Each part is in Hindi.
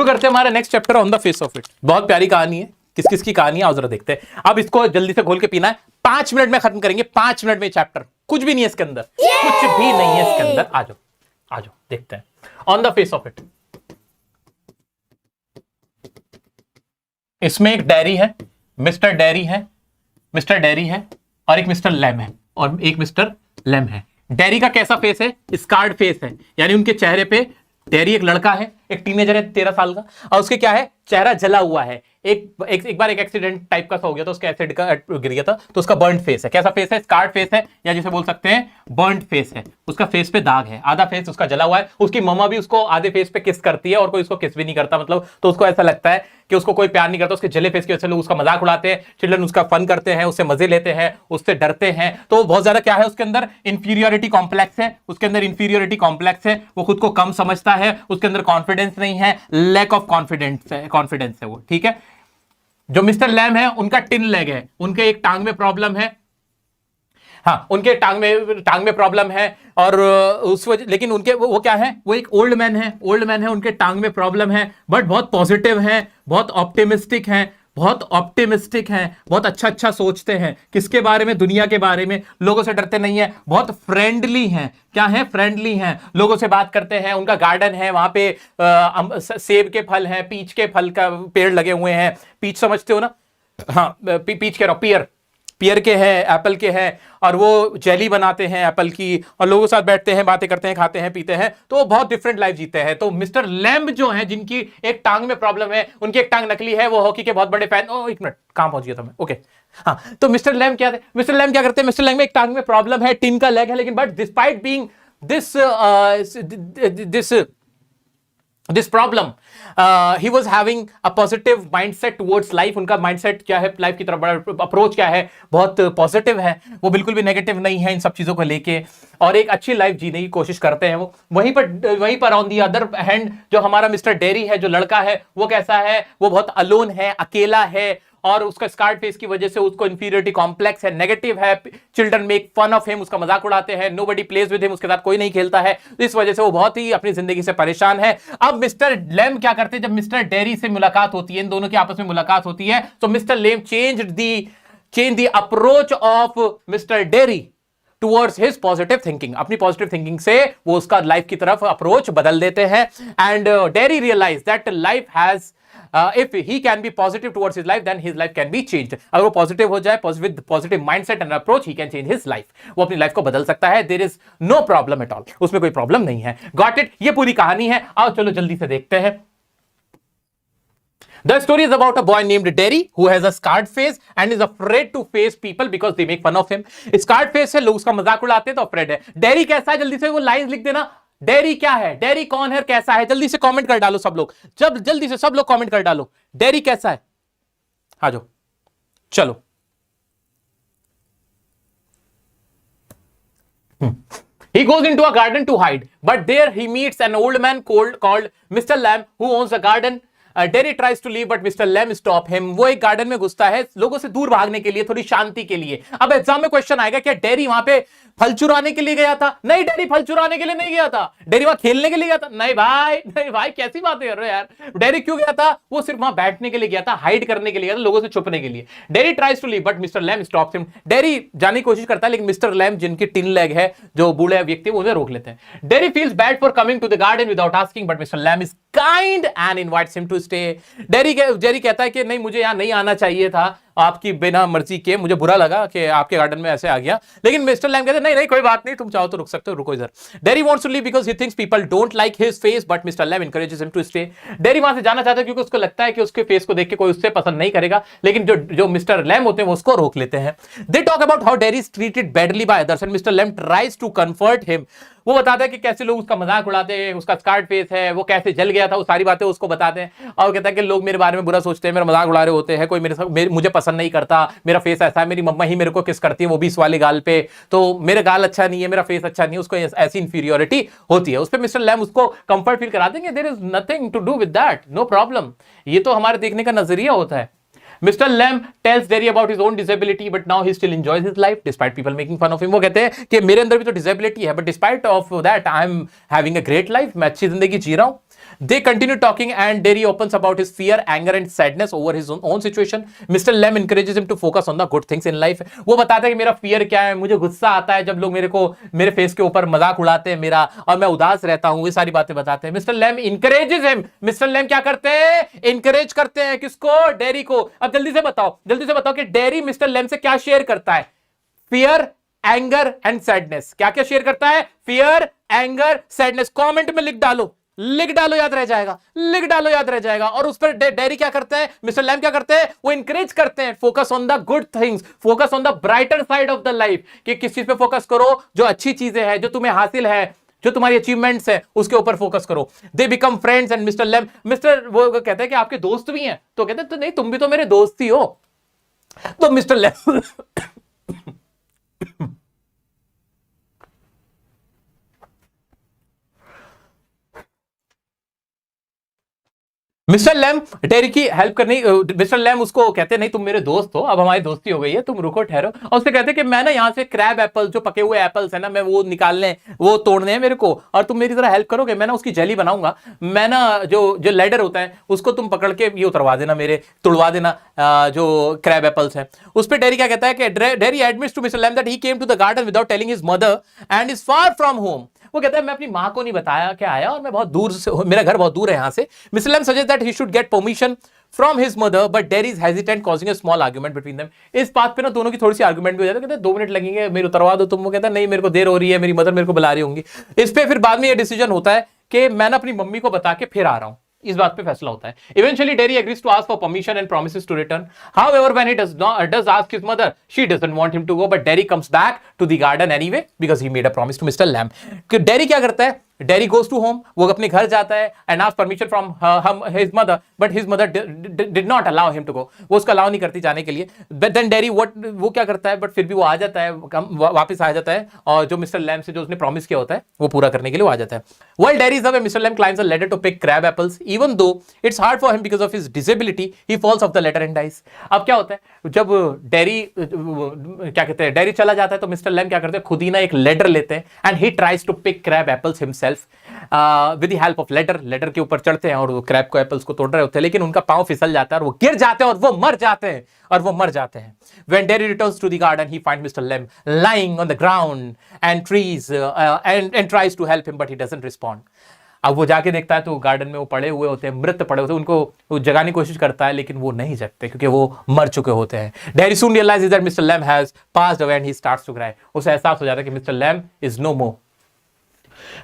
शुरू करते हैं हमारा next chapter on the face of it. बहुत प्यारी कहानी है, किस किस की कहानी है आओ जरा देखते हैं। अब इसको जल्दी से घोल के पीना है, 5 मिनट में खत्म करेंगे। 5 मिनट में चैप्टर, कुछ भी नहीं है इसके अंदर, कुछ भी नहीं है इसके अंदर। आ जाओ आ जाओ देखते हैं on the face of it. इसमें एक डेयरी है, मिस्टर डेयरी है, मिस्टर डेयरी है और एक मिस्टर लैम है और एक मिस्टर लैम है। डेयरी का कैसा फेस है? स्कार्ड फेस है, यानी उनके चेहरे पे, डेयरी एक लड़का है, एक टीनेजर है 13 साल का, और उसके क्या है, चेहरा जला हुआ है। एक बार एक एक्सीडेंट टाइप का हो गया था, उसका एसिड का गिर गया था, तो उसका बर्न फेस है। कैसा फेस है? स्कार्ड फेस है, या जिसे बोल सकते हैं बर्न फेस है। उसका फेस पे दाग है, आधा फेस उसका जला हुआ है। उसकी मम्मा भी उसको आधे फेस पे किस करती है और कोई उसको किस भी नहीं करता, मतलब तो उसको ऐसा लगता है कि उसको कोई प्यार नहीं करता। उसके जले फेस की वजह से लोग उसका मजाक उड़ाते हैं, चिल्ड्रन उसका फन करते हैं, उससे मजे लेते हैं, उससे डरते हैं। तो बहुत ज्यादा क्या है उसके अंदर, इंफीरियोरिटी कॉम्प्लेक्स है। उसके अंदर इंफीरियोरिटी कॉम्प्लेक्स है, वो खुद को कम समझता है, उसके अंदर कॉन्फिडेंस नहीं है, लैक ऑफ कॉन्फिडेंस है वो, ठीक है। जो मिस्टर लैम है उनका टिन लेग है, उनके एक टांग में प्रॉब्लम है, हाँ उनके टांग में प्रॉब्लम है। और उस वजह, लेकिन उनके वो क्या है, वो एक ओल्ड मैन है, उनके टांग में प्रॉब्लम है, बट बहुत पॉजिटिव है, बहुत ऑप्टिमिस्टिक है, बहुत अच्छा सोचते हैं। किसके बारे में? दुनिया के बारे में। लोगों से डरते नहीं है, बहुत फ्रेंडली हैं। क्या है? फ्रेंडली हैं, लोगों से बात करते हैं। उनका गार्डन है, वहां पे सेब के फल हैं, पीच के फल का पेड़ लगे हुए हैं। पीच समझते हो ना? हाँ पीच कह रहा हूं, पियर के हैं, एप्पल के हैं, और वो जेली बनाते हैं एप्पल की, और लोगों के साथ बैठते हैं, बातें करते हैं, खाते हैं, पीते हैं। तो वो बहुत डिफरेंट लाइफ जीते हैं। तो मिस्टर लैम्ब जो है, जिनकी एक टांग में प्रॉब्लम है, उनकी एक टांग नकली है, वो हॉकी के बहुत बड़े फैन। एक मिनट, कहां पहुंच गया था मैं? ओके हाँ, तो मिस्टर लैम्ब क्या करते हैं? मिस्टर लैम्ब में एक टांग में प्रॉब्लम है, टिन का लेग है, लेकिन but despite being this problem, he was having a positive mindset towards life. उनका mindset क्या है लाइफ की तरफ, बड़ा अप्रोच क्या है, बहुत पॉजिटिव है, वो बिल्कुल भी नेगेटिव नहीं है इन सब चीजों को लेके, और एक अच्छी लाइफ जीने की कोशिश करते हैं वो। वहीं पर ऑन दी अदर हैंड जो हमारा मिस्टर डेयरी है, जो लड़का है, वो कैसा है? वो बहुत अलोन है, अकेला है, और उसका स्कार्ड फेस की वजह से उसको इंफीरियरिटी कॉम्प्लेक्स है, नेगेटिव है। Children make fun of him, उसका मजाक उड़ाते हैं। नोबडी प्लेज विद हिम, उसके साथ कोई नहीं खेलता है। इस वजह से वो बहुत ही अपनी जिंदगी से परेशान है। अब मिस्टर लैम्ब क्या करते हैं? जब मिस्टर डेयरी से मुलाकात होती है, इन दोनों की आपस में मुलाकात होती है, तो mister lamb change the approach of mister dairy towards his positive thinking. अपनी पॉजिटिव थिंकिंग से वो उसका लाइफ की तरफ अप्रोच बदल देते हैं। And Derry realize that life has if he can be positive towards his life, then his life can be changed. अगर वो पॉजिटिव हो जाए, with positive mindset and approach, he can change his life. वो अपनी लाइफ को बदल सकता है। There is no problem at all. उसमें कोई प्रॉब्लम नहीं है। Got it? ये पूरी कहानी है। आओ चलो जल्दी से देखते हैं। The story is about a boy named Derry who has a scarred face and is afraid to face people because they make fun of him. Scarred face है, लोग उसका मजाक उड़ाते हैं, तो afraid है। Derry कैसा है? जल्दी से वो लाइंस लिख देना। डेयरी क्या है? डेयरी कौन है? कैसा है? जल्दी से कमेंट कर डालो सब लोग, जल्दी से सब लोग कमेंट कर डालो। डेयरी कैसा है? आ जाओ चलो। He goes into a garden to hide, but there he meets an old man called Mr. Lamb who owns a garden. Derry tries to leave, but Mr. Lamb stop him. वो एक गार्डन में घुसता है लोगों से दूर भागने के लिए, थोड़ी शांति के लिए। अब एग्जाम में क्वेश्चन आएगा, क्या डेयरी वहां पे फल चुराने के लिए गया था? नहीं, डेयरी फल चुराने के लिए नहीं गया था। डेयरी वहां खेलने के लिए गया था? नहीं भाई कैसी बातें कर रहे हो यार। डेयरी क्यों गया था? वो सिर्फ वहां बैठने के लिए गया था, हाइड करने के लिए गया था, लोगों से छुपने के लिए। Derry tries to leave, but mister Lamb stops him. Derry जाने की कोशिश करता है, लेकिन मिस्टर लैम्ब, जिनकी टिन लेग है, जो बूढ़े व्यक्ति, उन्हें रोक लेते हैं। Derry feels bad for coming to the garden without asking, but mister Lamb is kind and invites him to stay. Derry कहता है कि नहीं, मुझे यहां नहीं आना चाहिए था, आपकी बिना मर्जी के, मुझे बुरा लगा कि आपके गार्डन में ऐसे आ गया। लेकिन मिस्टर लैम्ब कहते नहीं कोई बात नहीं, तुम चाहो तो रुक सकते हो, रुको इधर। Derry wants to leave because he thinks people don't like his face, but mister Lamb encourages him to stay. Derry वहां से जाना चाहता है क्योंकि उसको लगता है कि उसके फेस को देख के कोई उससे पसंद नहीं करेगा, लेकिन जो मिस्टर लैम्ब होते हैं वो उसको रोक लेते हैं। They talk about how Derry is treated badly by others and mister Lamb tries to comfort him. वो बताता है कि कैसे लोग उसका मजाक उड़ाते हैं, उसका स्कार्ड फेस है, वो कैसे जल गया था, वो सारी बातें उसको बताते हैं। और कहता है कि लोग मेरे बारे में बुरा सोचते हैं, मेरा मजाक उड़ा रहे होते हैं, कोई मुझे पसंद नहीं करता, मेरा फेस ऐसा है, मेरी मम्मा ही मेरे को किस करती है, वो भी इस वाले गाल पे, तो मेरा गाल अच्छा नहीं है, मेरा फेस अच्छा नहीं है, उसको ऐसी इंफीरियोरिटी होती है। उस पर मिस्टर लैम्ब उसको कंफर्ट फील करा देंगे, there is nothing to do with that, no problem. ये तो हमारे देखने का नजरिया होता है। Mr. Lamb tells Derry about his own disability, but now he still enjoys his life despite people making fun of him. वो कहते हैं कि मेरे अंदर भी तो डिसेबिलिटी है, but despite of that I am having a great life. मैं अच्छी जिंदगी जी रहा हूं। They continue talking and Derry opens about his fear, anger and sadness over his own situation. Mr. Lem encourages him to focus on the good things in life. वो बताता है कि मेरा फियर क्या है, मुझे गुस्सा आता है जब लोग मेरे फेस के ऊपर मजाक उड़ाते हैं मेरा, और मैं उदास रहता हूं, ये सारी बातें बताते हैं. मिस्टर लेम encourages him. मिस्टर लेम क्या करते हैं? Encourage करते हैं किसको? डेरी को. अब जल्दी से बताओ कि डेरी मिस्टर लेम से क्या शेयर करता है? Fear, anger and sadness. क्या क्या शेयर करता है? Fear, anger, sadness. कमेंट में लिख डालो, याद रह जाएगा. और उस पर डेरी क्या करते हैं, मिस्टर लैम क्या करते हैं? वो इंकरेज करते हैं, focus on the good things, focus on the brighter side of the life, कि किस चीज पे फोकस करो, जो अच्छी चीजें हैं, जो तुम्हें हासिल है, जो तुम्हारी अचीवमेंट्स है, उसके ऊपर फोकस करो. They become friends and mister वो कहते हैं कि आपके दोस्त भी हैं, तो कहते हैं तो नहीं, तुम भी तो मेरे दोस्त ही हो. तो mister Lamb mister Lamb Derry की हेल्प करनी. मिस्टर लैम उसको कहते नहीं तुम मेरे दोस्त हो, अब हमारी दोस्ती हो गई है, तुम रुको ठहरो. और उससे कहते कि मैं ना यहाँ से क्रैब एप्पल, जो पके हुए एप्पल्स है ना, मैं वो निकालने, वो तोड़ने हैं मेरे को, और तुम मेरी तरह हेल्प करोगे, मैं ना उसकी जेली बनाऊंगा. मैं ना जो लेडर होता है उसको तुम पकड़ के ये उतरवा देना, मेरे तोड़वा देना जो क्रैब एप्पल्स है. उस पर डेरी क्या कहता है कि Derry admits to mister Lamb that he came to the garden without telling his mother and is far from home. वो कहता है मैं अपनी मां को नहीं बताया कि आया, और मैं बहुत दूर से, मेरा घर बहुत दूर है यहां से. Mister Lamb suggest that he should get permission from his mother, but Derry is hesitant, causing a small argument between them. इस बात पे ना दोनों की थोड़ी सी आर्गुमेंट भी हो जाती है. कहते हैं 2 मिनट लगेंगे, मेरे उतरवा दो तुम. वो कहता है नहीं, मेरे को देर हो रही है, मेरी मदर मेरे को बुला रही होंगी. इस पे फिर बाद में ये डिसीजन होता है कि मैं ना अपनी मम्मी को बता के फिर आ रहा हूं. इस बात पे फैसला होता है. Eventually Derry agrees to ask for permission and promises to return. However, when he does ask his mother, she doesn't want him to go, but Derry comes back to the garden anyway because he made a promise to Mr. Lamb. Derry क्या करता है? Derry goes to home, वो अपने घर जाता है and asks permission from his mother, but his mother did not allow him to go. वो उसका अलाउ नहीं करती जाने के लिए. But then Derry वो क्या करता है? बट फिर भी वो आ जाता है, वापस आ जाता है, और जो मिस्टर लैम से जो उसने प्रॉमिस किया होता है वो पूरा करने के लिए वो आ जाता है. While Derry is away, Mr. Lamb climbs a ladder to pick crab apples. Even though it's hard for him because of his disability, he falls off the ladder and dies. अब क्या होता है, जब डेरी क्या कहते हैं, डेरी चला जाता है, तो मिस्टर लैम क्या करते हैं, खुद ही ना एक लेडर लेते हैं and he tries to pick crab apples himself with the help of ladder के ऊपर चढ़ते हैं और वो क्रैब को एप्पल्स को तोड़ रहे होते हैं, लेकिन उनका पांव फिसल जाता है और वो गिर जाते हैं और वो मर जाते हैं. When Derry returns to the garden, he finds Mr. Lem lying on the ground and and tries to help him, but he doesn't respond. अब वो जाके देखता है तो गार्डन में वो पड़े हुए होते हैं, मृत पड़े होते हैं, उनको वो जगाने की कोशिश करता है, लेकिन वो नहीं जगते क्योंकि वो मर चुके होते हैं. Derry soon realizes that Mr. Lem has passed away and he starts to cry. उसे एहसास हो जाता है कि मिस्टर लैम इज नो मोर.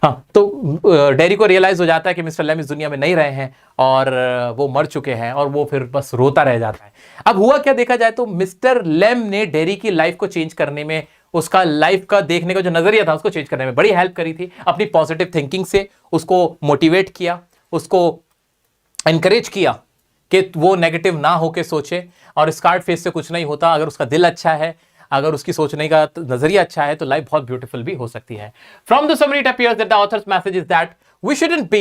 हाँ, तो डेरी को रियलाइज हो जाता है कि मिस्टर लैम इस दुनिया में नहीं रहे हैं और वो मर चुके हैं, और वो फिर बस रोता रह जाता है. अब हुआ क्या, देखा जाए तो मिस्टर लैम ने डेरी की लाइफ को चेंज करने में, उसका लाइफ का देखने का जो नजरिया था उसको चेंज करने में बड़ी हेल्प करी थी. अपनी पॉजिटिव थिंकिंग से उसको मोटिवेट किया, उसको एनकरेज किया कि वो नेगेटिव ना होके सोचे, और स्कार्ड फेस से कुछ नहीं होता. अगर उसका दिल अच्छा है, अगर उसकी सोचने का नजरिया अच्छा है, तो लाइफ बहुत ब्यूटीफुल भी हो सकती है. From the summary it appears that the author's message is that we shouldn't be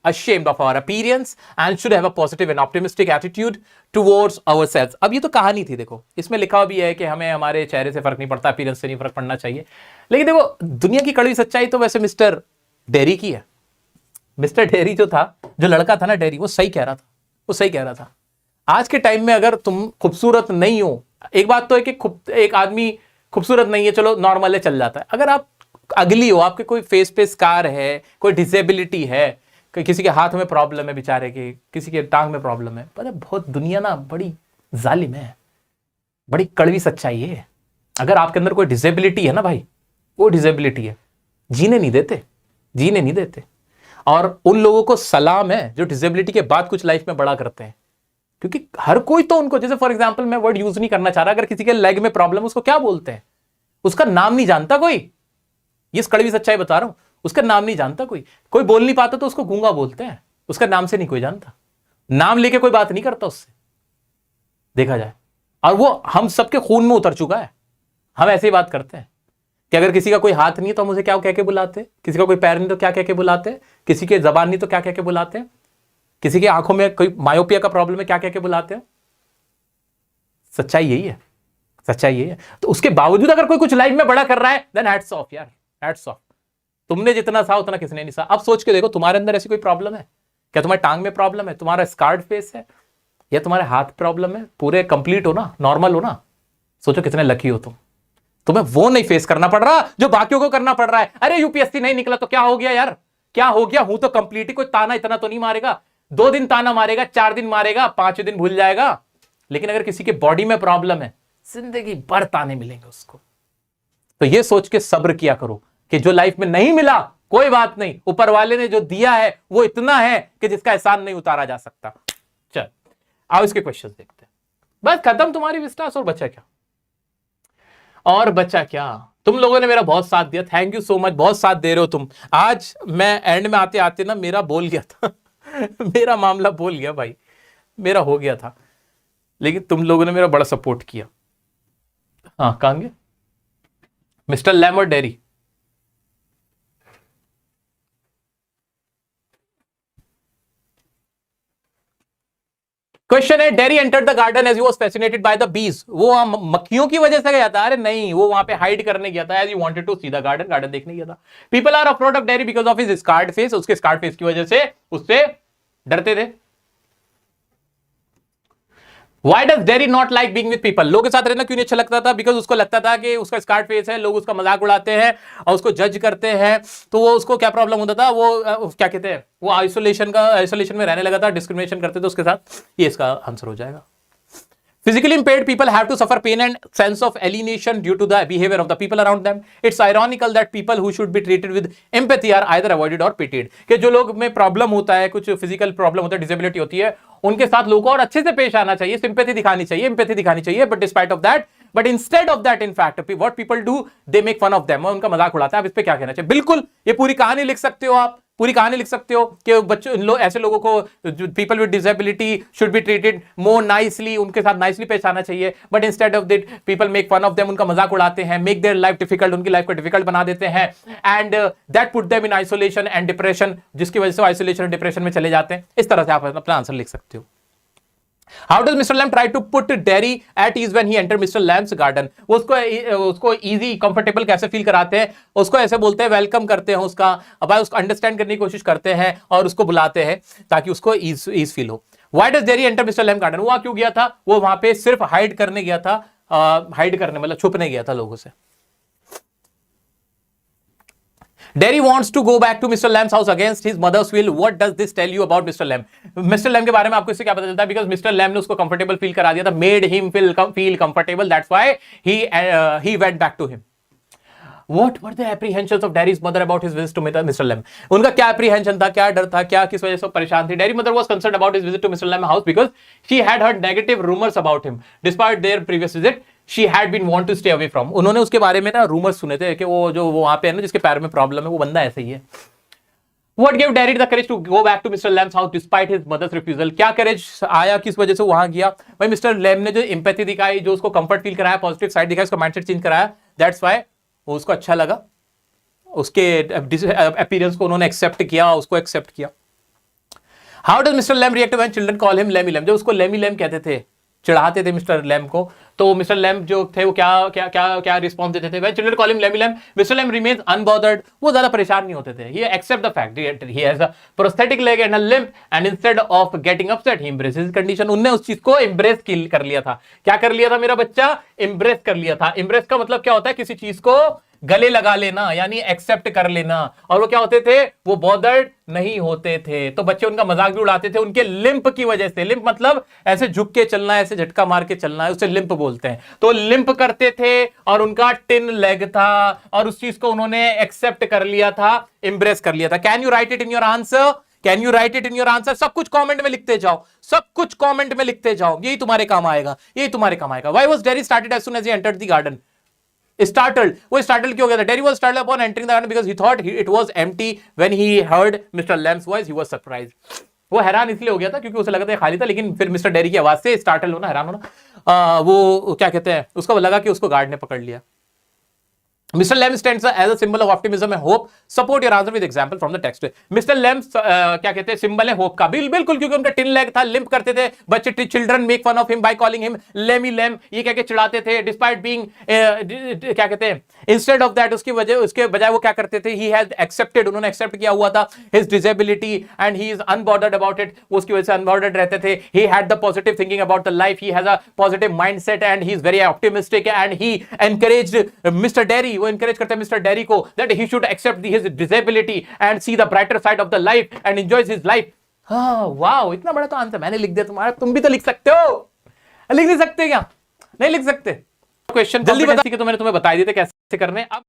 ashamed of our appearance and should have a positive and optimistic attitude towards ourselves. अब ये तो कहानी थी, देखो इसमें लिखा भी है कि हमें हमारे चेहरे से फर्क नहीं पड़ता, अपीयरेंस से नहीं फर्क पड़ना चाहिए, लेकिन देखो दुनिया की कड़वी सच्चाई तो वैसे मिस्टर डेरी की है. मिस्टर डेरी जो था, जो लड़का था ना डेरी, वो सही कह रहा था. आज के टाइम में अगर तुम खूबसूरत नहीं हो, एक बात तो है कि एक आदमी खूबसूरत नहीं है, चलो नॉर्मल है, चल जाता है. अगर आप अगली हो, आपके कोई फेस पे स्कार है, कोई डिसेबिलिटी है, किसी के हाथ में प्रॉब्लम है बेचारे के, किसी के टांग में प्रॉब्लम है, पता बहुत दुनिया ना बड़ी जालिम है, बड़ी कड़वी सच्चाई है. अगर आपके अंदर कोई डिसेबिलिटी है ना भाई, वो डिसेबिलिटी है, जीने नहीं देते. और उन लोगों को सलाम है जो डिसेबिलिटी के बाद कुछ लाइफ में बड़ा करते हैं, क्योंकि हर कोई तो उनको, जैसे फॉर एग्जाम्पल मैं वर्ड यूज नहीं करना चाह रहा, अगर किसी के लेग में प्रॉब्लम, उसको क्या बोलते हैं, उसका नाम नहीं जानता कोई. ये कड़वी सच्चाई बता रहा हूं, उसका नाम नहीं जानता कोई बोल नहीं पाता तो उसको गूंगा बोलते हैं, उसका नाम से नहीं कोई जानता, नाम लेके कोई बात नहीं करता उससे, देखा जाए. और वो हम सबके खून में उतर चुका है. हम ऐसे ही बात करते हैं कि अगर किसी का कोई हाथ नहीं है तो हम उसे क्या कह के बुलाते हैं, किसी का कोई पैर नहीं तो क्या कह के बुलाते हैं, किसी के जबान नहीं तो क्या कह के बुलाते हैं, किसी की आंखों में कोई मायोपिया का प्रॉब्लम है क्या कह के बुलाते हैं. सच्चाई यही है. तो उसके बावजूद अगर कोई कुछ लाइफ में बड़ा कर रहा है, देन हैट्स ऑफ यार, हैट्स ऑफ. तुमने जितना सा उतना किसने नहीं सा. अब सोच के देखो तुम्हारे अंदर ऐसी कोई प्रॉब्लम है, क्या तुम्हारे टांग में प्रॉब्लम है, तुम्हारा स्कार्ड फेस है, या तुम्हारे हाथ प्रॉब्लम है? पूरे कंप्लीट हो ना, नॉर्मल हो ना? सोचो कितने लकी हो तुम, तुम्हें वो नहीं फेस करना पड़ रहा जो बाकियों को करना पड़ रहा है। अरे यूपीएससी नहीं निकला तो क्या हो गया यार, क्या हो गया, हूं तो कंप्लीट ही, कोई ताना इतना तो नहीं मारेगा, 2 दिन ताना मारेगा, 4 दिन मारेगा, 5 दिन भूल जाएगा। लेकिन अगर किसी के बॉडी में प्रॉब्लम है, जिंदगी भर ताने मिलेंगे उसको। तो ये सोच के सब्र किया करो कि जो लाइफ में नहीं मिला कोई बात नहीं, ऊपर वाले ने जो दिया है वो इतना है कि जिसका एहसान नहीं उतारा जा सकता। चल आओ इसके क्वेश्चंस देखते हैं। बस खत्म तुम्हारी विस्टास, और बचा क्या, और बचा क्या। तुम लोगों ने मेरा बहुत साथ दिया, थैंक यू सो मच, बहुत साथ दे रहे हो तुम। आज मैं एंड में आते आते ना मेरा बोल गया था मेरा मामला बोल गया भाई, मेरा हो गया था, लेकिन तुम लोगों ने मेरा बड़ा सपोर्ट किया। हाँ कहां गए मिस्टर लैम और डेरी? क्वेश्चन है, Derry entered the garden as he was fascinated by the bees. वो मक्खियों की वजह से गया था? अरे नहीं, वो वहां पे हाइड करने गया था, as he wanted to see the garden, garden देखने गया था। People are afraid of Derry because of his scarred face, उसके स्कार्ड फेस की वजह से उससे डरते थे। Why does Derry not like being with people? लोगों के साथ रहना क्यों नहीं अच्छा लगता था? बिकॉज उसको लगता था कि उसका स्कार्ड फेस है, लोग उसका मजाक उड़ाते हैं और उसको जज करते हैं, तो वो उसको क्या प्रॉब्लम होता था, वो क्या कहते हैं, वो आइसोलेशन में रहने लगा था, डिस्क्रिमिनेशन करते थे उसके साथ। ये इसका आंसर हो जाएगा। Physically impaired people have to suffer pain and sense of alienation due to the behavior of the people around them. It's ironical that people who should be treated with empathy are either avoided or pitied. कि जो लोग में प्रॉब्लम होता है, कुछ फिजिकल प्रॉब्लम होता है, डिसेबिलिटी होती है, उनके साथ लोगों को और अच्छे से पेश आना चाहिए, सिंपैथी दिखानी चाहिए, एम्पैथी दिखानी चाहिए, but despite of that, but instead of that, in fact what people do, they make fun of them, उनका मजाक उड़ाते हैं। आप इस पे क्या कहना चाहिए? बिल्कुल ये पूरी कहानी लिख सकते हो आप, पूरी कहानी लिख सकते हो कि बच्चों ऐसे लोगों को, people with disability should be treated more nicely, उनके साथ नाइसली पेश आना चाहिए, but instead of that people make fun of them, उनका मजाक उड़ाते हैं, मेक देयर लाइफ डिफिकल्ट, उनकी लाइफ को डिफिकल्ट बना देते हैं, and that put them in isolation and depression, जिसकी वजह से आइसोलेशन और डिप्रेशन में चले जाते हैं। इस तरह से आप अपना आंसर लिख सकते हो। How does Mr. Lamb try to put Derry at ease when he entered Mr. Lamb's garden? उसको easy, comfortable कैसे फील कराते हैं? उसको ऐसे बोलते हैं, वेलकम करते हैं उसका, अब उसको अंडरस्टैंड करने की कोशिश करते हैं और उसको बुलाते हैं ताकि उसको ईज फील हो। Why does Derry enter Mr. Lamb garden? वो वहां क्यों गया था? वो वहां पे सिर्फ हाइड करने गया था, हाइड करने मतलब छुपने गया था लोगों से। Derry wants to go back to Mr. Lamb's house against his mother's will. What does this tell you about Mr. Lamb? Mr. Lamb के बारे में आपको इससे क्या पता चलता है? Because Mr. Lamb ने उसको comfortable feel करा दिया था, made him feel comfortable. That's why he went back to him. What were the apprehensions of Derry's mother about his visit to Mr. Lamb? उनका क्या apprehension था, क्या डर था, क्या किस वजह से परेशान थी? Derry's mother was concerned about his visit to Mr. Lamb's house because she had heard negative rumors about him. Despite their previous visit, she had been want to stay away from. उन्होंने उसके बारे में ना रूमर्स सुने थे कि वो जो वो वहां पे है ना, जिसके पैर में प्रॉब्लम है, वो बंदा ऐसे ही है। What gave Derry the courage to go back to Mr. Lamb's house despite his mother's refusal? क्या करेज आया, किस वजह से वहां गया? भाई मिस्टर लैम ने जो एम्पैथी दिखाई, जो उसको कंफर्ट फील कराया, पॉजिटिव साइड दिखाई, उसका माइंडसेट चेंज कराया, दैट्स व्हाई वो उसको अच्छा लगा, उसके अपीयरेंस को उन्होंने एक्सेप्ट किया, उसको एक्सेप्ट किया। How does Mr. Lamb react when children call him Lemmy Lamb? जब उसको लेमी लैम कहते थे, चिढ़ाते थे मिस्टर लैम को, तो मिस्टर लैम जो थे वो क्या क्या क्या क्या रिस्पॉन्स देते थे? Children call him lamey Lamb, mister Lamb remains unbothered, वो ज्यादा परेशान नहीं होते थे। He accept the fact he has a prosthetic leg and a limp and instead of getting upset he embraces his condition. उन्होंने उस चीज को एम्ब्रेस कर लिया था। क्या कर लिया था मेरा बच्चा? एम्ब्रेस कर लिया था। एम्ब्रेस का मतलब क्या होता है? किसी चीज को गले लगा लेना, यानी एक्सेप्ट कर लेना। और वो क्या होते थे? वो बॉदर्ड नहीं होते थे। तो बच्चे उनका मजाक भी उड़ाते थे उनके लिंप की वजह से। लिंप मतलब ऐसे झुक के चलना, ऐसे झटका मार के चलना है, उसे लिंप बोलते हैं। तो लिंप करते थे और उनका टिन लेग था और उस चीज को उन्होंने एक्सेप्ट कर लिया था, एम्ब्रेस कर लिया था। Can you right it in your answer? Can you right it in your answer? सब कुछ कमेंट में लिखते जाओ, सब कुछ कमेंट में लिखते जाओ, यही तुम्हारे काम आएगा, यही तुम्हारे काम आएगा। Why was Derry started as soon as he entered the garden? Startled. वो startled क्यों हो गया था? Derry was startled upon entering the garden because he thought it was empty. When he heard Mr. Lamb's voice, he was surprised. वो हैरान इसलिए हो गया था क्योंकि उसे लगा था खाली था, लेकिन फिर मिस्टर डेरी की आवाज से स्टार्टल होना, हैरान होना, वो क्या कहते हैं, उसको लगा कि उसको गार्ड ने पकड़ लिया। Mr. Lem stands as a symbol of optimism and hope. Support your answer with example from the text. Mr. Lem क्या कहते हैं, सिंबल है होप का। बिल्कुल, क्योंकि उनका टिन लेग था, लिंप करते थे बच्चे, children make fun of him by calling him lamey Lamb, ये कह के चिढ़ाते थे। डिस्पाइट बीइंग क्या कहते हैं, इंस्टेड ऑफ दैट, उसके बजाय वो क्या करते थे, ही हैज एक्सेप्टेड, उन्होंने एक्सेप्ट किया हुआ था his disability and he is unbothered about it, उसकी वजह से अनबॉर्डर्ड रहते थे। He had the positive thinking about the life, he has a positive mindset and he is very optimistic and he encouraged mister Derry, वो एनकरेज करते हैं मिस्टर डेरी को that he should accept his disability and see the brighter side of the life and enjoys his life. हाँ, वाओ, इतना बड़ा तो आंसर मैंने लिख दिया, तुम्हारा तुम भी तो लिख सकते हो। लिख नहीं सकते क्या? नहीं लिख सकते। क्वेश्चन जल्दी बता, तो मैंने तुम्हें बता दिए थे कैसे करने। अब